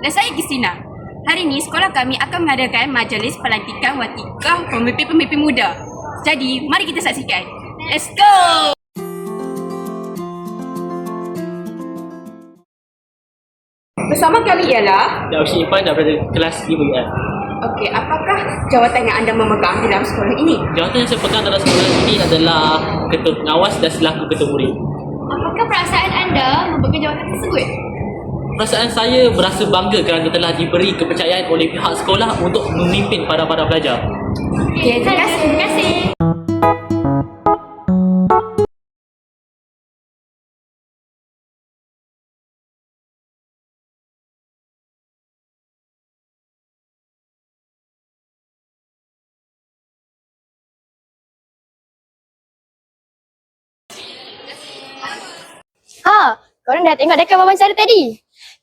Dan saya Christina. Hari ini sekolah kami akan mengadakan majlis pelantikan watikah pemimpin-pemimpin muda. Jadi, mari kita saksikan. Let's go! Bersama kami ialah... Syed Irfan daripada kelas 5UM. Okey, apakah jawatan yang anda memegang dalam sekolah ini? Jawatan yang saya pegang dalam sekolah ini adalah ketua pengawas dan selaku ketua murid. Apakah perasaan anda memegang jawatan tersebut? Perasaan saya berasa bangga kerana telah diberi kepercayaan oleh pihak sekolah untuk memimpin para pelajar. Okey, terima kasih. Korang dah tengok dekat wawancara tadi?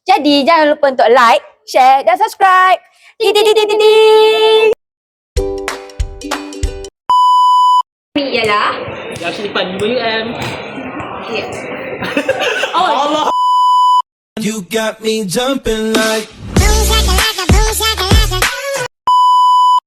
Jadi jangan lupa untuk like, share dan subscribe. Ding ding ding ding ding. Kami ialah... Syed Irfan 5UM. Ya. Allah. You got me jumping like